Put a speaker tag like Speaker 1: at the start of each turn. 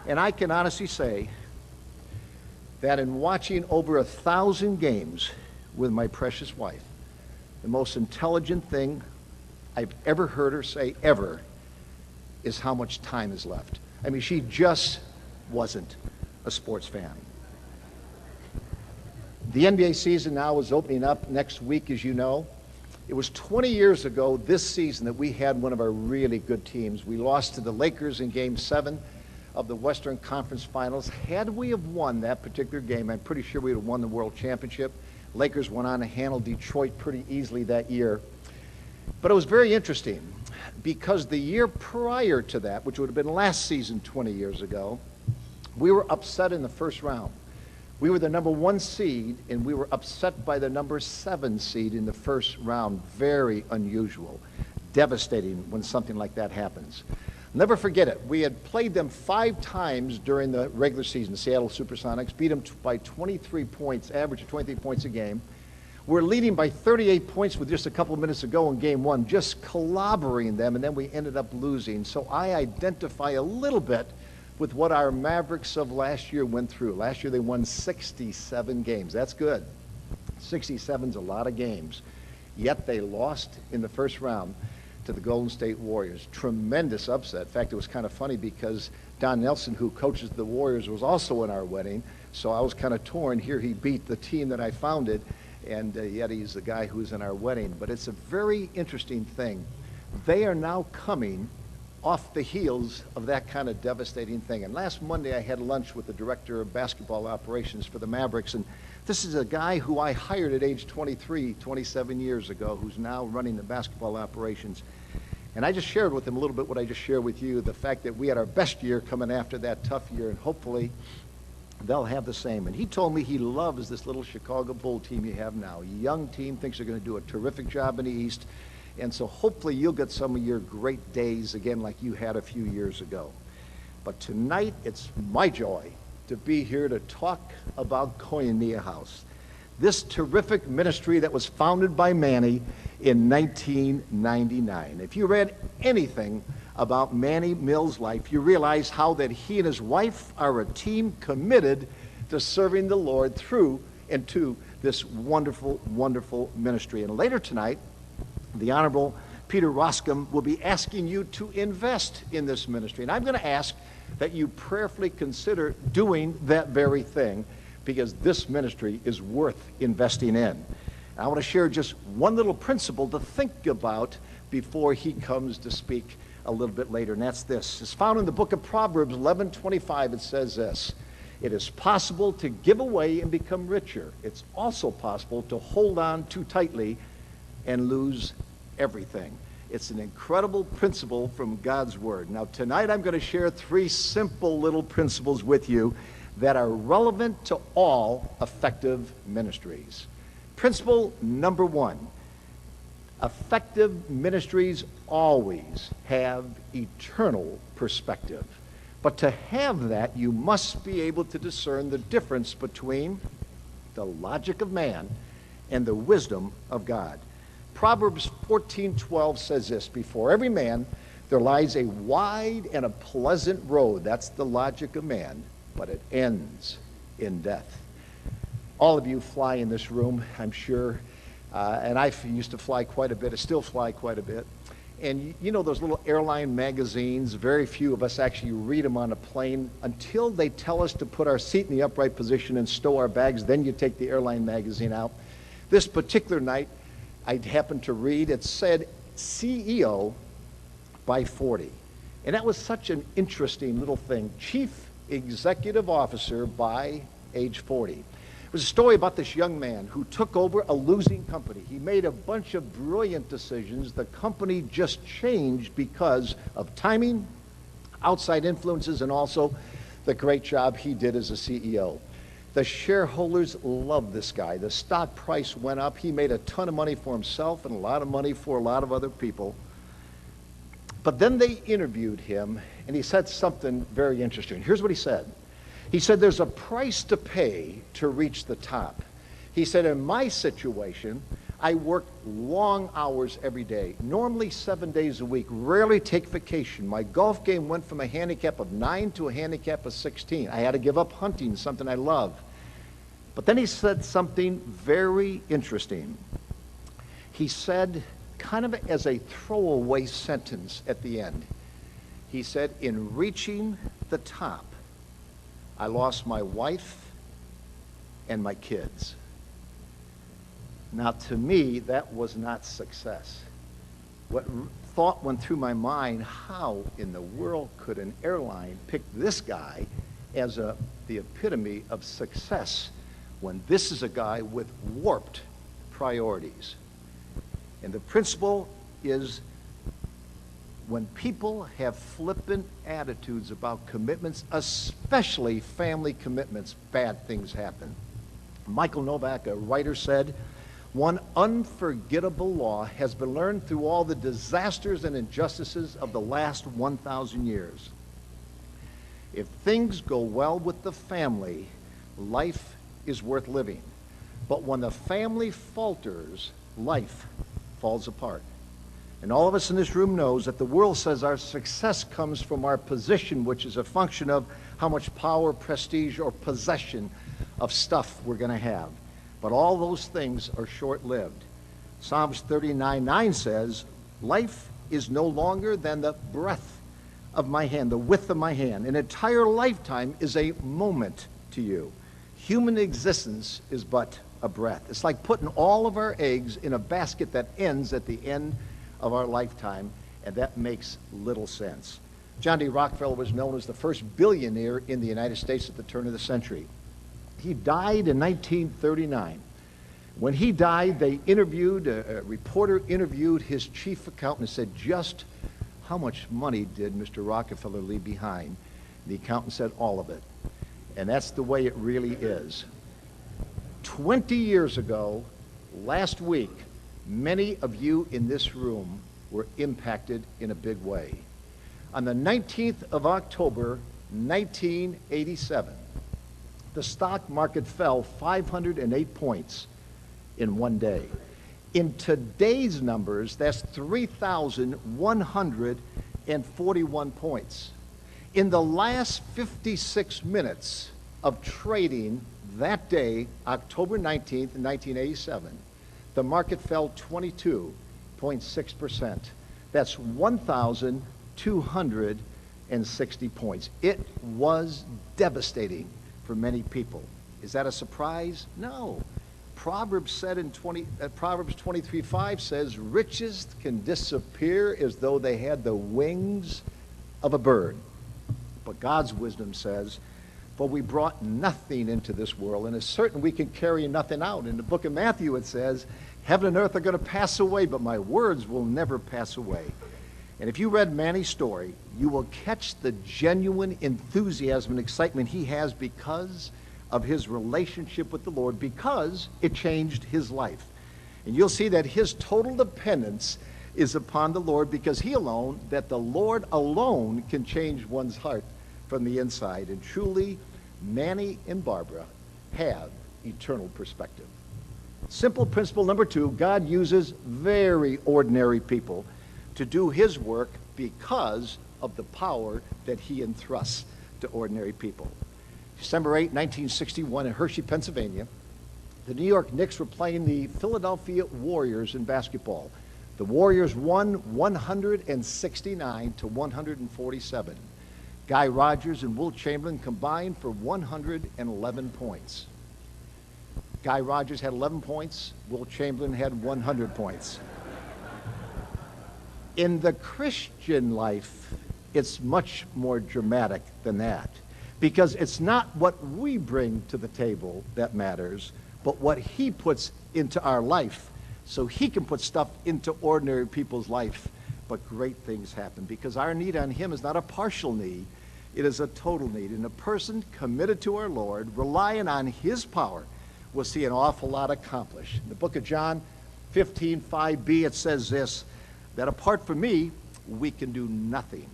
Speaker 1: And I can honestly say that in watching over 1,000 games with my precious wife, the most intelligent thing I've ever heard her say ever is how much time is left. I mean, she just wasn't a sports fan. The NBA season now is opening up next week, as you know. It was 20 years ago this season that we had one of our really good teams. We lost to the Lakers in Game 7 of the Western Conference Finals. Had we have won that particular game, I'm pretty sure we would have won the World Championship. Lakers went on to handle Detroit pretty easily that year. But it was very interesting because the year prior to that, which would have been last season 20 years ago, we were upset in the first round. We were the number 1 seed, and we were upset by the number 7 seed in the first round. Very unusual, devastating when something like that happens. Never forget it. We had played them 5 times during the regular season, the Seattle Supersonics, beat them by 23 points, average of 23 points a game. We're leading by 38 points with just a couple of minutes to go in Game 1, just clobbering them, and then we ended up losing. So I identify a little bit with what our Mavericks of last year went through. Last year they won 67 games. That's good. 67's a lot of games. Yet they lost in the first round to the Golden State Warriors. Tremendous upset. In fact, it was kind of funny because Don Nelson, who coaches the Warriors, was also in our wedding. So I was kind of torn. Here he beat the team that I founded, and yet he's the guy who's in our wedding. But it's a very interesting thing. They are now coming off the heels of that kind of devastating thing. And last Monday I had lunch with the director of basketball operations for the Mavericks, and this is a guy who I hired at age 23, 27 years ago, who's now running the basketball operations. And I just shared with him a little bit what I just shared with you, the fact that we had our best year coming after that tough year, and hopefully they'll have the same. And he told me he loves this little Chicago Bull team you have now. A young team, thinks they're going to do a terrific job in the East. And so hopefully you'll get some of your great days again like you had a few years ago. But tonight it's my joy to be here to talk about Koinonia House. This terrific ministry that was founded by Manny in 1999. If you read anything about Manny Mills' life, you realize how that he and his wife are a team committed to serving the Lord through and to this wonderful, wonderful ministry. And later tonight, the Honorable Peter Roskam will be asking you to invest in this ministry. And I'm going to ask that you prayerfully consider doing that very thing, because this ministry is worth investing in. And I want to share just one little principle to think about before he comes to speak a little bit later, and that's this. It's found in the book of Proverbs 11:25. It says this: it is possible to give away and become richer. It's also possible to hold on too tightly and lose everything. It's an incredible principle from God's Word. Now tonight I'm going to share 3 simple little principles with you that are relevant to all effective ministries. Principle number 1, effective ministries always have eternal perspective. But to have that, you must be able to discern the difference between the logic of man and the wisdom of God. Proverbs 14:12 says this: before every man there lies a wide and a pleasant road. That's the logic of man, but it ends in death. All of you fly in this room, I'm sure, and I used to fly quite a bit. I still fly quite a bit. And you know those little airline magazines, very few of us actually read them on a plane until they tell us to put our seat in the upright position and stow our bags. Then you take the airline magazine out. This particular night, I happened to read, it said CEO by 40. And that was such an interesting little thing. Chief Executive Officer by age 40. It was a story about this young man who took over a losing company. He made a bunch of brilliant decisions. The company just changed because of timing, outside influences, and also the great job he did as a CEO. The shareholders loved this guy. The stock price went up. He made a ton of money for himself and a lot of money for a lot of other people. But then they interviewed him, and he said something very interesting. Here's what he said. He said, there's a price to pay to reach the top. He said, in my situation, I worked long hours every day, normally 7 days a week, rarely take vacation. My golf game went from a handicap of 9 to a handicap of 16. I had to give up hunting, something I love. But then he said something very interesting. He said, kind of as a throwaway sentence at the end, he said, in reaching the top, I lost my wife and my kids. Now, to me, that was not success. What thought went through my mind, how in the world could an airline pick this guy as the epitome of success when this is a guy with warped priorities? And the principle is, when people have flippant attitudes about commitments, especially family commitments, bad things happen. Michael Novak, a writer, said, one unforgettable law has been learned through all the disasters and injustices of the last 1,000 years. If things go well with the family, life is worth living. But when the family falters, life falls apart. And all of us in this room knows that the world says our success comes from our position, which is a function of how much power, prestige, or possession of stuff we're going to have. But all those things are short-lived. Psalms 39:9 says, life is no longer than the breadth of my hand, the width of my hand. An entire lifetime is a moment to you. Human existence is but a breath. It's like putting all of our eggs in a basket that ends at the end of our lifetime, and that makes little sense. John D. Rockefeller was known as the first billionaire in the United States at the turn of the century. He died in 1939. When he died, a reporter interviewed his chief accountant and said, just how much money did Mr. Rockefeller leave behind? The accountant said, all of it. And that's the way it really is. 20 years ago, last week, many of you in this room were impacted in a big way. On the 19th of October, 1987, the stock market fell 508 points in one day. In today's numbers, that's 3,141 points. In the last 56 minutes of trading that day, October 19th, 1987, the market fell 22.6%. That's 1,260 points. It was devastating for many people. Is that a surprise? No. Proverbs 23:5 says, riches can disappear as though they had the wings of a bird. But God's wisdom says, for we brought nothing into this world, and it's certain we can carry nothing out. In the book of Matthew it says, heaven and earth are going to pass away, but my words will never pass away. And if you read Manny's story, you will catch the genuine enthusiasm and excitement he has because of his relationship with the Lord, because it changed his life. And you'll see that his total dependence is upon the Lord, because the Lord alone can change one's heart from the inside. And truly, Manny and Barbara have eternal perspective. Simple principle number 2, God uses very ordinary people to do his work because of the power that he entrusts to ordinary people. December 8, 1961, in Hershey, Pennsylvania, the New York Knicks were playing the Philadelphia Warriors in basketball. The Warriors won 169 to 147. Guy Rogers and Wilt Chamberlain combined for 111 points. Guy Rogers had 11 points. Wilt Chamberlain had 100 points. In the Christian life, it's much more dramatic than that, because it's not what we bring to the table that matters, but what he puts into our life. So he can put stuff into ordinary people's life, but great things happen, because our need on him is not a partial need, it is a total need. And a person committed to our Lord, relying on his power, will see an awful lot accomplished. In the book of John 15:5b, it says this, that apart from me, we can do nothing.